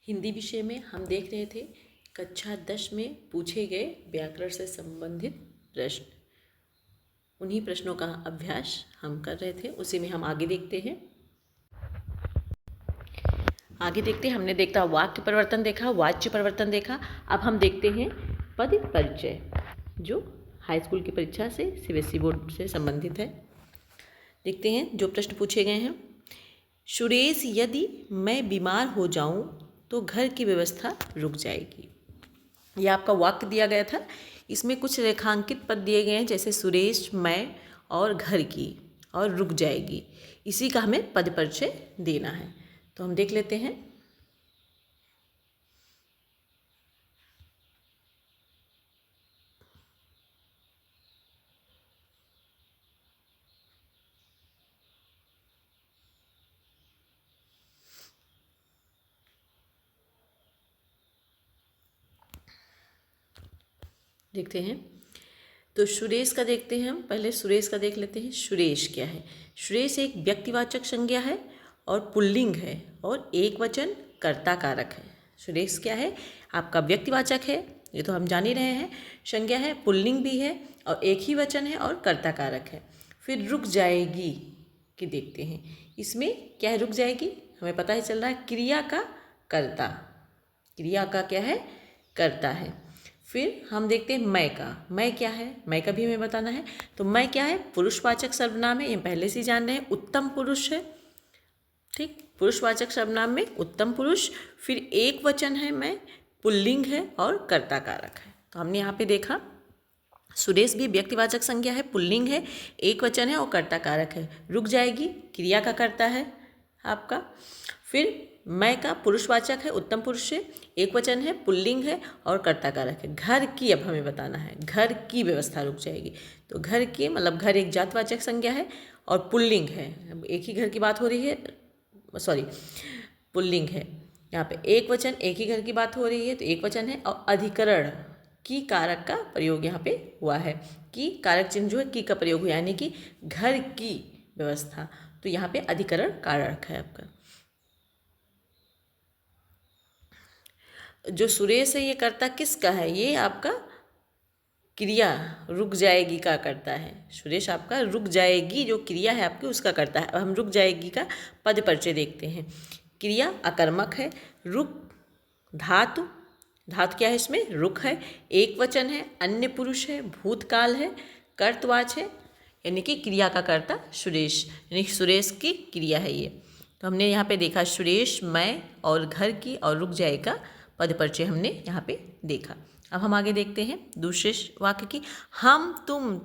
हिंदी विषय में हम देख रहे थे कक्षा 10 में पूछे गए व्याकरण से संबंधित प्रश्न। उन्हीं प्रश्नों का अभ्यास हम कर रहे थे, उसी में हम आगे देखते हैं। हमने देखा वाक्य परिवर्तन देखा, वाच्य परिवर्तन देखा। अब हम देखते हैं पद परिचय, जो हाई स्कूल की परीक्षा से सीबीएसई बोर्ड से संबंधित है। देखते हैं जो प्रश्न पूछे गए हैं। सुरेश, यदि मैं बीमार हो जाऊं तो घर की व्यवस्था रुक जाएगी। यह आपका वाक्य दिया गया था। इसमें कुछ रेखांकित पद दिए गए हैं, जैसे सुरेश, मैं और घर की और रुक जाएगी। इसी का हमें पद परिचय देना है, तो हम देख लेते हैं। देखते हैं, तो सुरेश का देखते हैं हम। पहले सुरेश का देख लेते हैं। सुरेश क्या है? सुरेश एक व्यक्तिवाचक संज्ञा है और पुल्लिंग है और एक वचन कर्ता कारक है। सुरेश क्या है? आपका व्यक्तिवाचक है, ये तो हम जान ही रहे हैं। संज्ञा है, पुल्लिंग भी है और एक ही वचन है और कर्ता कारक है। फिर रुक जाएगी कि देखते हैं, इसमें क्या है? रुक जाएगी हमें पता ही चल रहा है, क्रिया का कर्ता। क्रिया का क्या है? कर्ता है। फिर हम देखते हैं मैं का। मैं क्या है? मैं का भी हमें बताना है। तो मैं क्या है? पुरुषवाचक सर्वनाम है, ये पहले से ही जान रहे हैं। उत्तम पुरुष है, ठीक। पुरुषवाचक सर्वनाम में उत्तम पुरुष। फिर एक वचन है मैं, पुल्लिंग है और कर्ता कारक है। तो हमने यहाँ पे देखा सुरेश भी व्यक्तिवाचक संज्ञा है, पुल्लिंग है, एक वचन है और कर्ता कारक है। रुक जाएगी क्रिया का कर्ता है आपका। फिर मैं का पुरुषवाचक है, उत्तम पुरुष है, एक वचन है, पुल्लिंग है और कर्ता कारक है। घर की अब हमें बताना है, घर की व्यवस्था रुक जाएगी। तो घर की मतलब घर एक जातवाचक संज्ञा है और पुल्लिंग है, एक ही घर की बात हो रही है, सॉरी पुल्लिंग है। यहाँ पे एक वचन, एक ही घर की बात हो रही है तो एक वचन है और अधिकरण की कारक का प्रयोग यहाँ पे हुआ है। की कारक चिन्ह जो है की का प्रयोग हुआ, यानी कि घर की व्यवस्था। तो यहाँ पे अधिकरण कारक है आपका। जो सुरेश है ये कर्ता किसका है? ये आपका क्रिया रुक जाएगी का करता है। सुरेश आपका रुक जाएगी जो क्रिया है आपकी उसका करता है। अब हम रुक जाएगी का पद परिचय देखते हैं। क्रिया अकर्मक है, रुक धातु, धातु क्या है इसमें? रुक है, एक वचन है, अन्य पुरुष है, भूतकाल है, कर्तवाच है, यानी कि क्रिया का कर्ता सुरेश, यानी कि सुरेश की क्रिया है ये। तो हमने यहाँ पे देखा सुरेश, मैं और घर की और रुक जाएगा पद परिचय हमने यहाँ पे देखा। अब हम आगे देखते हैं दूसरे वाक्य की। हम तुम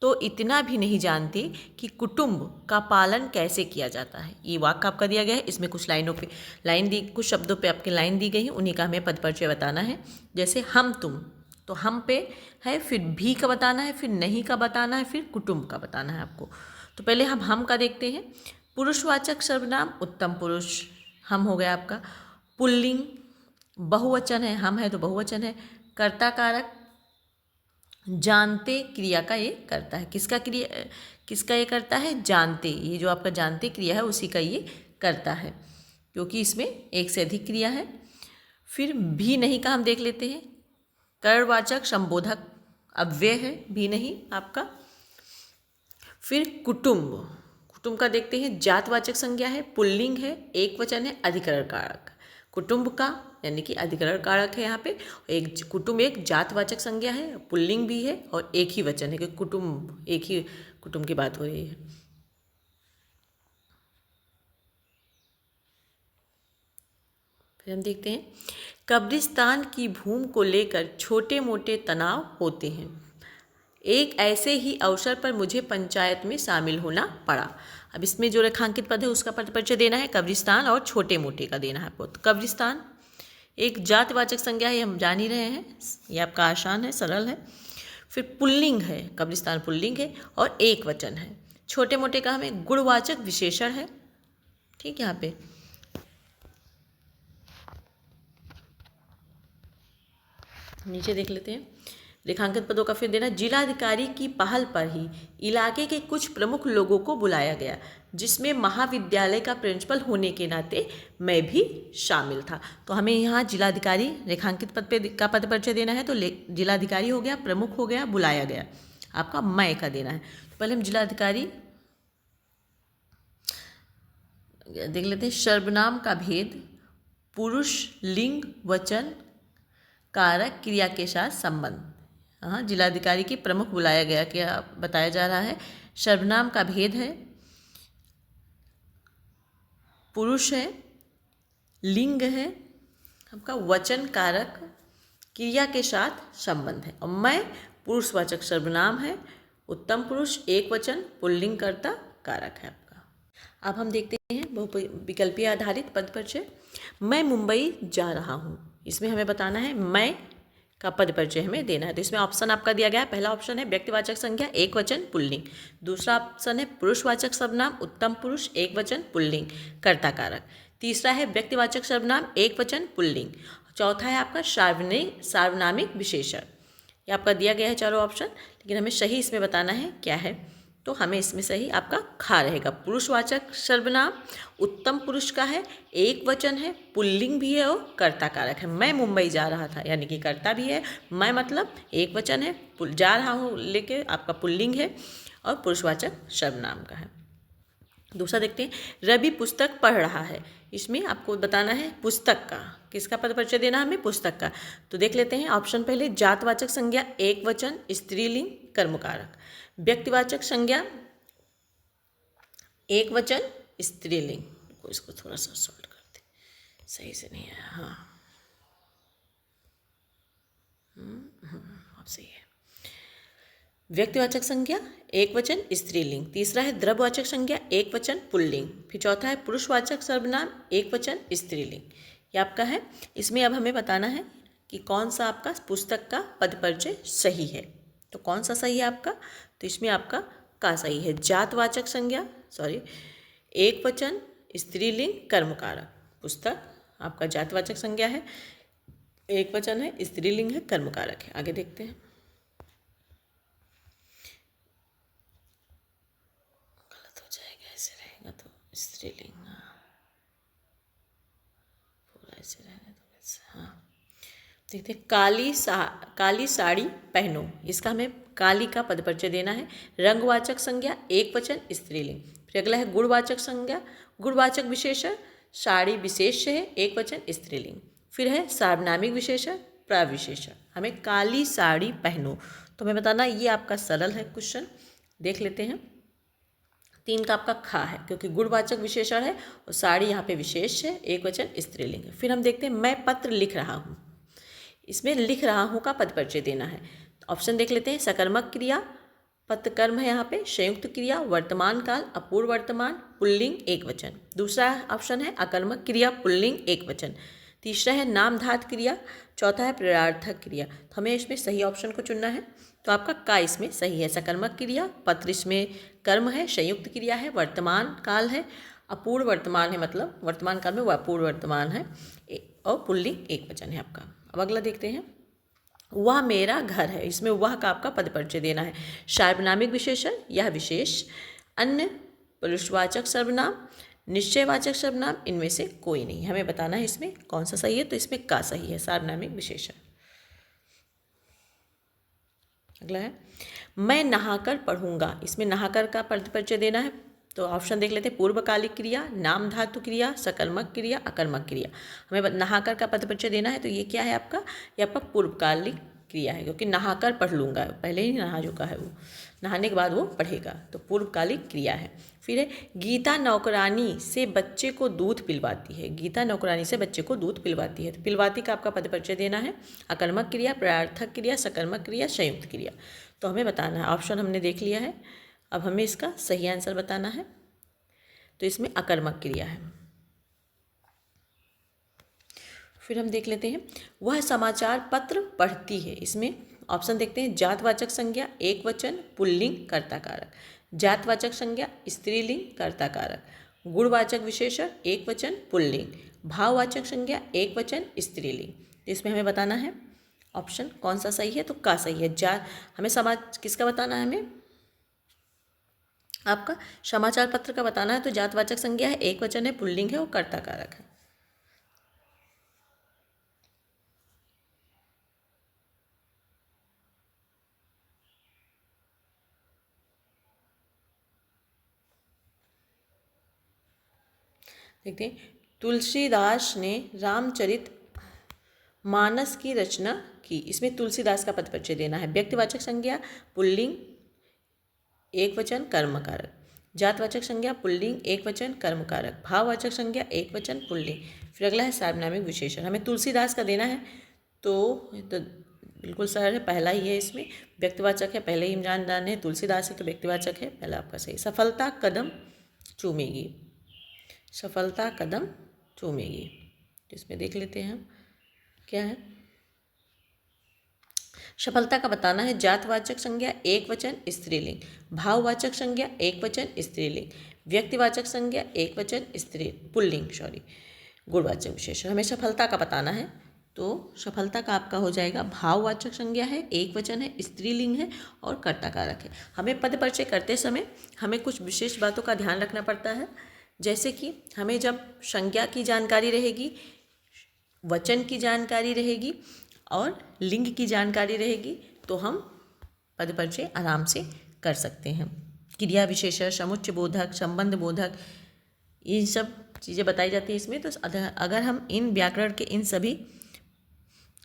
तो इतना भी नहीं जानते कि कुटुंब का पालन कैसे किया जाता है। ये वाक्य आपका दिया गया है, इसमें कुछ लाइनों पे लाइन दी, कुछ शब्दों पे आपके लाइन दी गई है, उन्हीं का हमें पद परिचय बताना है। जैसे हम तुम, तो हम पे है, फिर भी का बताना है, फिर नहीं का बताना है, फिर कुटुंब का बताना है आपको। तो पहले हम का देखते हैं। पुरुषवाचक सर्वनाम उत्तम पुरुष, हम हो गया आपका। पुल्लिंग बहुवचन है, हम है तो बहुवचन है। कर्ता कारक जानते क्रिया का ये करता है। किसका ये करता है? जानते। ये जो आपका जानते क्रिया है उसी का ये करता है, क्योंकि इसमें एक से अधिक क्रिया है। फिर भी नहीं का हम देख लेते हैं। कर्णवाचक संबोधक अव्यय है भी नहीं आपका। फिर कुटुंब, कुटुंब का देखते हैं, जातवाचक संज्ञा है, पुल्लिंग है, एक वचन है, अधिकरण कारक। कुटुंब का यानी कि अधिकरण कारक है यहाँ पे। एक कुटुंब एक जातवाचक संज्ञा है, पुल्लिंग भी है और एक ही वचन है कि कुटुंब, एक ही कुटुंब की बात हो रही है। फिर हम देखते हैं कब्रिस्तान की भूमि को लेकर छोटे मोटे तनाव होते हैं। एक ऐसे ही अवसर पर मुझे पंचायत में शामिल होना पड़ा। अब इसमें जो रेखांकित पद है उसका पद परिचय देना है, कब्रिस्तान और छोटे मोटे का देना है आपको। तो कब्रिस्तान एक जातवाचक संज्ञा है, हम जान ही रहे हैं, ये आपका आसान है, सरल है। फिर पुल्लिंग है, कब्रिस्तान पुल्लिंग है और एक वचन है। छोटे मोटे का हमें गुणवाचक विशेषण है, ठीक। यहाँ पे नीचे देख लेते हैं। रेखांकित पदों का फिर देना। जिलाधिकारी की पहल पर ही इलाके के कुछ प्रमुख लोगों को बुलाया गया, जिसमें महाविद्यालय का प्रिंसिपल होने के नाते मैं भी शामिल था। तो हमें यहाँ जिलाधिकारी रेखांकित पद पे का पद परिचय देना है, तो जिलाधिकारी हो गया, प्रमुख हो गया, बुलाया गया, आपका मैं का देना है। तो पहले हम जिलाधिकारी देख लेते हैं। सर्वनाम का भेद, पुरुष लिंग वचन कारक क्रिया के साथ संबंध। हाँ, जिलाधिकारी की प्रमुख बुलाया गया, क्या बताया जा रहा है। सर्वनाम का भेद है, पुरुष है, लिंग है, आपका वचन कारक क्रिया के साथ संबंध है। और मैं पुरुषवाचक सर्वनाम है, उत्तम पुरुष एक वचन, पुल्लिंग कर्ता कारक है आपका। अब हम देखते हैं बहुविकल्पीय आधारित पद परिचय। मैं मुंबई जा रहा हूँ, इसमें हमें बताना है मैं का पद परिचय हमें देना है। तो इसमें ऑप्शन आपका दिया गया है। पहला ऑप्शन है व्यक्तिवाचक संज्ञा एक वचन पुल्लिंग, दूसरा ऑप्शन है पुरुषवाचक सर्वनाम उत्तम पुरुष एक वचन पुल्लिंग कर्ता कारक, तीसरा है व्यक्तिवाचक सर्वनाम एक वचन पुल्लिंग, चौथा है आपका सार्वनामिक विशेषण। ये आपका दिया गया है चारों ऑप्शन, लेकिन हमें सही इसमें बताना है क्या है। तो हमें इसमें सही आपका खा रहेगा। पुरुषवाचक सर्वनाम उत्तम पुरुष का है, एक वचन है, पुल्लिंग भी है और कर्ता कारक है। मैं मुंबई जा रहा था यानी कि कर्ता भी है, मैं मतलब एक वचन है, जा रहा हूँ लेके आपका पुल्लिंग है और पुरुषवाचक सर्वनाम का है। दूसरा देखते हैं, रवि पुस्तक पढ़ रहा है, इसमें आपको बताना है पुस्तक का, किसका पद परिचय देना है हमें, पुस्तक का। तो देख लेते हैं ऑप्शन पहले, जातवाचक संज्ञा एक वचन स्त्रीलिंग कर्मकारक, व्यक्तिवाचक संज्ञा एक वचन स्त्रीलिंग। इसको थोड़ा सा सॉल्व करते, सही से नहीं आया। हाँ अब सही है। व्यक्तिवाचक संज्ञा एक वचन स्त्रीलिंग, तीसरा है द्रव्यवाचक संज्ञा एक वचन पुल्लिंग, फिर चौथा है पुरुषवाचक सर्वनाम एक वचन स्त्रीलिंग। ये आपका है। इसमें अब हमें बताना है कि कौन सा आपका पुस्तक का पद परिचय सही है। तो कौन सा सही है आपका, तो इसमें आपका का सही है। जातवाचक संज्ञा एक वचन स्त्रीलिंग कर्मकारक, पुस्तक आपका जातवाचक संज्ञा है, एक वचन है, स्त्रीलिंग है, कर्मकारक है। आगे देखते हैं। गलत हो जाएगा, ऐसे रहेगा तो स्त्रीलिंग, पूरा ऐसे रहेगा तो ऐसे। हाँ देखते हैं, काली साड़ी पहनो, इसका हमें काली का पद परिचय देना है। रंगवाचक संज्ञा एक वचन स्त्रीलिंग। फिर अगला है गुणवाचक संज्ञा, गुणवाचक विशेषण साड़ी विशेष है एक वचन स्त्रीलिंग। फिर है सार्वनामिक विशेषण प्रविशेषण। हमें काली साड़ी पहनो, तो हमें बताना ये आपका सरल है क्वेश्चन। देख लेते हैं, 3 का आपका खा है क्योंकि गुणवाचक विशेषण है और साड़ी यहाँ पे विशेष है, एक वचन स्त्रीलिंग है। फिर हम देखते हैं, मैं पत्र लिख रहा हूँ, इसमें लिख रहा हूँ का पद परिचय देना है। ऑप्शन देख लेते हैं, सकर्मक क्रिया पत्र कर्म है यहाँ पे, संयुक्त क्रिया वर्तमान काल अपूर्व वर्तमान पुल्लिंग एक वचन। दूसरा ऑप्शन है अकर्मक क्रिया पुल्लिंग एक वचन। तीसरा है नामधात क्रिया, चौथा है प्रेरणार्थक क्रिया। तो हमें इसमें सही ऑप्शन को चुनना है, तो आपका का इसमें सही है। सकर्मक क्रिया, पत्र इसमें कर्म है, संयुक्त क्रिया है, वर्तमान काल है, अपूर्व वर्तमान है, मतलब वर्तमान काल में वो अपूर्व वर्तमान है, और पुल्लिंग एक वचन है आपका। अब अगला देखते हैं, वह मेरा घर है, इसमें वह का आपका पद परिचय देना है। सार्वनामिक विशेषण यह विशेष, अन्य पुरुषवाचक सर्वनाम निश्चयवाचक सर्वनाम इनमें से कोई नहीं। हमें बताना है इसमें कौन सा सही है, तो इसमें का सही है, सार्वनामिक विशेषण। अगला है, मैं नहाकर पढ़ूंगा, इसमें नहाकर का पद परिचय देना है। तो ऑप्शन देख लेते हैं, पूर्वकालिक क्रिया, नाम धातु क्रिया, सकर्मक क्रिया, अकर्मक क्रिया। हमें नहाकर का पद परिचय देना है, तो ये क्या है आपका, ये आपका पूर्वकालिक क्रिया है क्योंकि नहाकर पढ़ लूँगा, पहले ही नहा चुका है वो, नहाने के बाद वो पढ़ेगा, तो पूर्वकालिक क्रिया है। फिर है, गीता नौकरानी से बच्चे को दूध पिलवाती है, गीता नौकरानी से बच्चे को दूध पिलवाती है, तो पिलवाती का आपका पद परिचय देना है। अकर्मक क्रिया, प्रार्थक क्रिया, सकर्मक क्रिया, संयुक्त क्रिया। तो हमें बताना है, ऑप्शन हमने देख लिया है, अब हमें इसका सही आंसर बताना है। तो इसमें अकर्मक क्रिया है। फिर हम देख लेते हैं, वह समाचार पत्र पढ़ती है, इसमें ऑप्शन देखते हैं, जातवाचक संज्ञा एक वचन पुल्लिंग कर्ता कारक, जातवाचक संज्ञा स्त्रीलिंग कर्ता कारक, गुणवाचक विशेषण एक वचन पुल्लिंग, भाववाचक संज्ञा एक वचन स्त्रीलिंग। तो इसमें हमें बताना है, ऑप्शन कौन सा सही है? तो का सही है। हमें समाज किसका बताना है? हमें आपका समाचार पत्र का बताना है। तो जातवाचक संज्ञा है, एक वचन है, पुल्लिंग है और कर्ता कारक है। देखते हैं, तुलसीदास ने रामचरित मानस की रचना की। इसमें तुलसीदास का पद परिचय देना है। व्यक्तिवाचक संज्ञा पुल्लिंग, एक वचन, कर्म कारक। जातवाचक संज्ञा पुल्लिंग, एक वचन, कर्म कारक। भाववाचक संज्ञा एक वचन, पुल्लिंग। फिर अगला है सार्वनामिक विशेषण। हमें तुलसीदास का देना है। तो बिल्कुल सरल है, पहला ही है। इसमें व्यक्तिवाचक है, पहले ही हम जान रहे हैं तुलसीदास है तो व्यक्तिवाचक है, पहला आपका सही। सफलता कदम चूमेगी, सफलता कदम चूमेगी। तो इसमें देख लेते हैं हम क्या है। सफलता का बताना है। जातवाचक संज्ञा एक वचन, स्त्रीलिंग। भाववाचक संज्ञा एक वचन, स्त्रीलिंग। व्यक्तिवाचक संज्ञा एक वचन, पुल्लिंग, गुणवाचक विशेषण। हमें सफलता का बताना है। तो सफलता का आपका हो जाएगा भाववाचक संज्ञा है, एक वचन है, स्त्रीलिंग है और कर्ता कारक है। हमें पद परिचय करते समय हमें कुछ विशेष बातों का ध्यान रखना पड़ता है। जैसे कि हमें जब संज्ञा की जानकारी रहेगी, वचन की जानकारी रहेगी और लिंग की जानकारी रहेगी तो हम पद परिचय आराम से कर सकते हैं। क्रिया विशेषण, समुच्चय बोधक, संबंध बोधक, ये सब चीज़ें बताई जाती हैं इसमें। तो अगर हम इन व्याकरण के इन सभी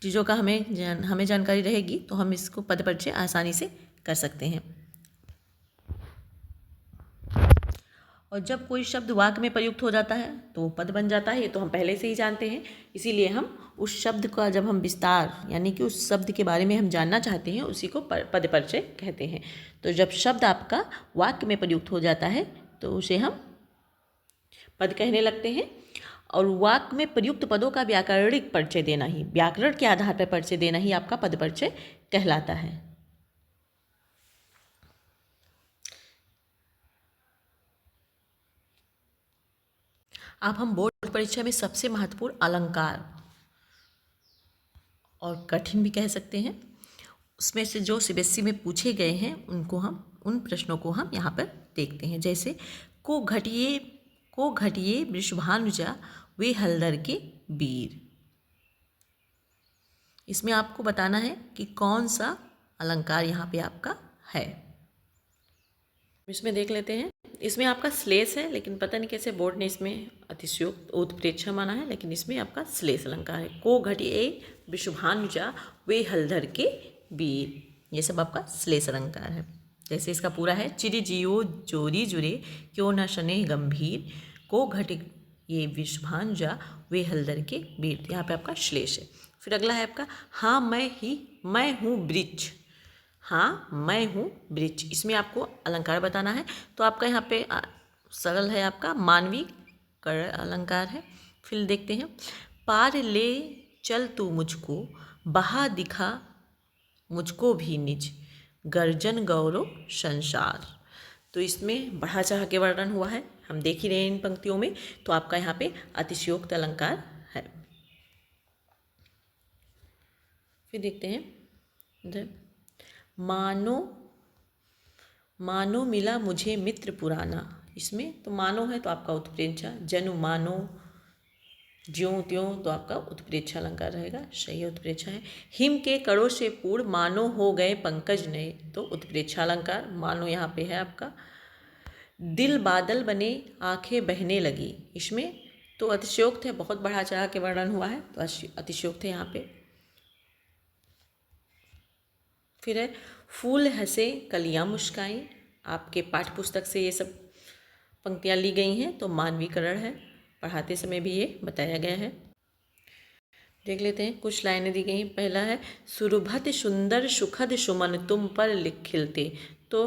चीज़ों का हमें जानकारी रहेगी तो हम इसको पद परिचय आसानी से कर सकते हैं। और जब कोई शब्द वाक्य में प्रयुक्त हो जाता है तो वो पद बन जाता है, ये तो हम पहले से ही जानते हैं। इसीलिए हम उस शब्द का जब हम विस्तार यानी कि उस शब्द के बारे में हम जानना चाहते हैं उसी को पद परिचय कहते हैं। तो जब शब्द आपका वाक्य में प्रयुक्त हो जाता है तो उसे हम पद कहने लगते हैं। और वाक्य में प्रयुक्त पदों का व्याकरणिक परिचय देना ही, व्याकरण के आधार पर परिचय देना ही आपका पद परिचय कहलाता है। अब हम बोर्ड परीक्षा में सबसे महत्वपूर्ण अलंकार और कठिन भी कह सकते हैं उसमें से जो सीबीएसई में पूछे गए हैं उन प्रश्नों को हम यहाँ पर देखते हैं। जैसे को घटिए वृषभानुजा वे हलधर के वीर। इसमें आपको बताना है कि कौन सा अलंकार यहाँ पे आपका है। इसमें देख लेते हैं। इसमें आपका श्लेष है, लेकिन पता नहीं कैसे बोर्ड ने इसमें अतिशयोक्त उत्प्रेक्षा माना है, लेकिन इसमें आपका श्लेष अलंकार है। को घटिए वृषभानुजा वे हलधर के वीर, ये सब आपका श्लेष अलंकार है। जैसे इसका पूरा है, चिरि जियो जोरी जुरे क्यों न शने गंभीर, को घटि ये वृषभानुजा वे हलधर के वीर, यहाँ पे आपका श्लेष है। फिर अगला है आपका हाँ मैं हूँ वृक्ष, हाँ मैं हूँ वृक्ष। इसमें आपको अलंकार बताना है। तो आपका यहाँ पे सरल है, आपका मानवी कर अलंकार है। फिर देखते हैं, पार ले चल तू मुझको, बहा दिखा मुझको भी निज, गर्जन गौरव संसार। तो इसमें बढ़ा चढ़ा के वर्णन हुआ है, हम देख ही रहे हैं इन पंक्तियों में। तो आपका यहाँ पे अतिशयोक्त अलंकार है। फिर देखते हैं इधर, मानो मिला मुझे मित्र पुराना। इसमें तो मानो है तो आपका उत्प्रेक्षा, जनु मानो, ज्यों त्यों तो आपका उत्प्रेक्षा अलंकार रहेगा, सही उत्प्रेक्षा है। हिम के कड़ों से पूर्ण मानो हो गए पंकज नए, तो उत्प्रेक्षा अलंकार मानो यहाँ पे है आपका। दिल बादल बने आंखें बहने लगी, इसमें तो अतिशयोक्त है, बहुत बढ़ा चढ़ा के वर्णन हुआ है तो अतिशयोक्त है यहाँ पे। फिर है फूल हंसे कलियां मुस्काएं, आपके पाठ्य पुस्तक से ये सब पंक्तियाँ ली गई हैं, तो मानवीकरण है, पढ़ाते समय भी ये बताया गया है। देख लेते हैं, कुछ लाइनें दी गई हैं। पहला है सुरभत सुंदर सुखद सुमन तुम पर खिलते। तो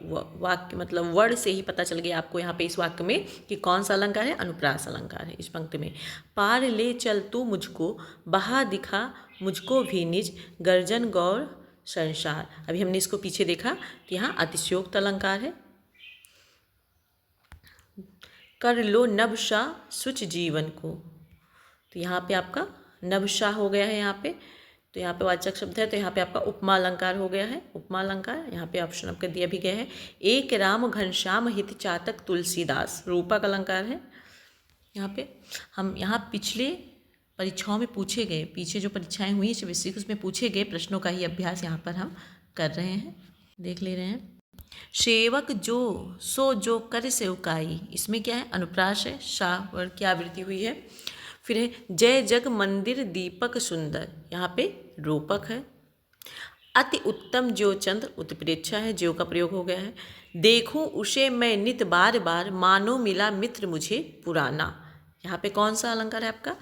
वाक्य मतलब वर्ड से ही पता चल गया आपको यहाँ पे इस वाक्य में कि कौन सा अलंकार है, अनुप्रास अलंकार है इस पंक्ति में। पार ले चल तू मुझको, बहा दिखा मुझको भी निज, गर्जन गौर संसार। अभी हमने इसको पीछे देखा तो यहाँ अतिशयोक्त अलंकार है। कर लो नभशा सुच जीवन को, तो यहाँ पे आपका नभशा हो गया है यहाँ पे। तो यहाँ पे वाचक शब्द है, तो यहाँ पे आपका उपमा अलंकार हो गया है। उपमा अलंकार यहाँ पे ऑप्शन आपका दिया भी गया है। एक राम घनश्याम हित चातक तुलसीदास, रूपक अलंकार है। यहाँ पे हम यहाँ पिछले परीक्षाओं में पूछे गए, पीछे जो परीक्षाएं हुई बेसिक उसमें पूछे गए प्रश्नों का ही अभ्यास यहाँ पर हम कर रहे हैं, देख ले रहे हैं। सेवक जो सो जो कर सेवकाई, इसमें क्या है, अनुप्रास है, शाह वर्ग की आवृत्ति हुई है। फिर है जय जग मंदिर दीपक सुंदर, यहाँ पे रूपक है। अति उत्तम ज्यो चंद्र, उत्प्रेक्षा है, ज्यो का प्रयोग हो गया है। देखूं उसे मैं नित बार बार, मानो मिला मित्र मुझे पुराना, यहाँ पे कौन सा अलंकार है आपका,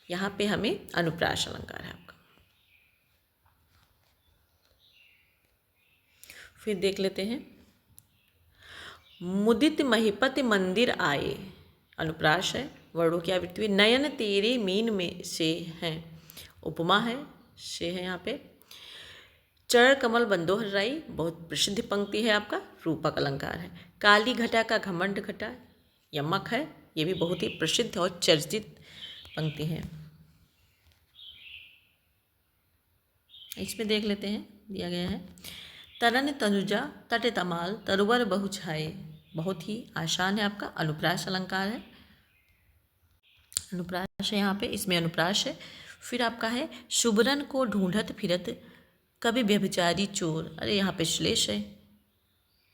यहाँ पे हमें अनुप्रास अलंकार है आपका। फिर देख लेते हैं मुदित महिपति मंदिर आए, अनुप्रास है, वर्णों की आवृत्ति हुई। नयन तेरे मीन में से हैं, उपमा है, से है यहाँ पे। चरण कमल बंदोहर राई, बहुत प्रसिद्ध पंक्ति है आपका, रूपक अलंकार है। काली घटा का घमंड घटा, यमक है, ये भी बहुत ही प्रसिद्ध और चर्चित पंक्ति है। इसमें देख लेते हैं, दिया गया है तरन तनुजा तट तमाल तरुवर बहु छाए, बहुत ही आसान है आपका, अनुप्रास अलंकार है, अनुप्रास है यहाँ पे, इसमें अनुप्रास है। फिर आपका है शुभरन को ढूंढत फिरत कभी व्यभिचारी चोर, अरे यहाँ पे श्लेष है,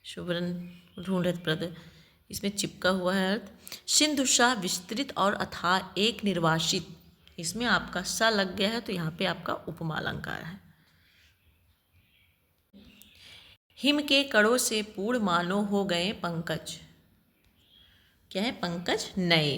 शुभरन ढूंढत प्रद, इसमें चिपका हुआ है अर्थ। सिंधु शाह विस्तृत और अथाह एक निर्वासित, इसमें आपका सा लग गया है, तो यहाँ पे आपका उपमा अलंकार है। हिम के कड़ों से पूर्ण मानो हो गए पंकज, क्या है, पंकज नए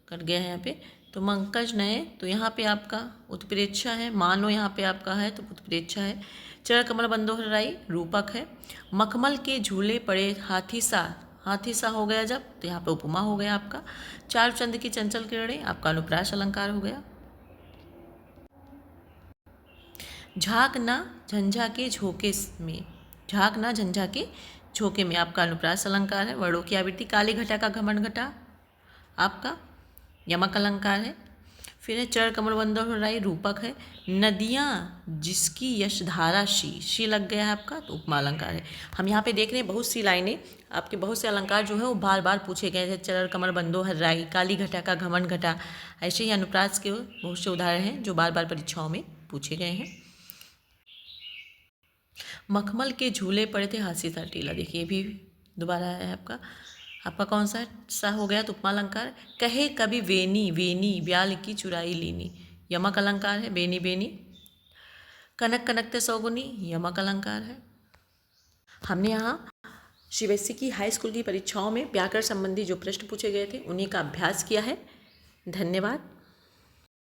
कर गया है यहाँ पे, तो पंकज नए, तो यहाँ पे आपका उत्प्रेक्षा है, मानो यहाँ पे आपका है तो उत्प्रेक्षा है। चरण कमल बंदोहर राई, रूपक है। मखमल के झूले पड़े हाथी सा, हाथी सा हो गया जब, तो यहाँ पे उपमा हो गया आपका। चार चंद की चंचल किरणें, आपका अनुप्रास अलंकार हो गया। झाक ना झंझा के झोंके में, झाक ना झंझा के झोंके में, आपका अनुप्रास अलंकार है, वर्णों की आवृत्ति। काली घटा का घमंड घटा, आपका यमक अलंकार है। फिर है चरण कमल बंदोहर राई, रूपक है। नदियाँ जिसकी यशधारा शी लग गया है आपका, तो उपमा अलंकार है। हम यहाँ पे देख रहे हैं बहुत सी लाइनें, आपके बहुत से अलंकार जो है वो बार बार पूछे गए थे। चरण कमल बंदोहर राई, काली घटा का घमंड घटा, ऐसे ही अनुप्रास के बहुत से उदाहरण हैं जो बार बार परीक्षाओं में पूछे गए हैं। मखमल के झूले पड़े थे हाथी सा टीला, देखिए भी दोबारा है आपका, आपका कौन सा हो गया, तो उपमा अलंकार। कहे कभी वेनी वेनी ब्याल की चुराई लीनी, यमक अलंकार है, बेनी बेनी। कनक कनकते सौगुनी, यमक अलंकार है। हमने यहाँ सीबीएसई की हाई स्कूल की परीक्षाओं में व्याकरण संबंधी जो प्रश्न पूछे गए थे उन्हीं का अभ्यास किया है। धन्यवाद।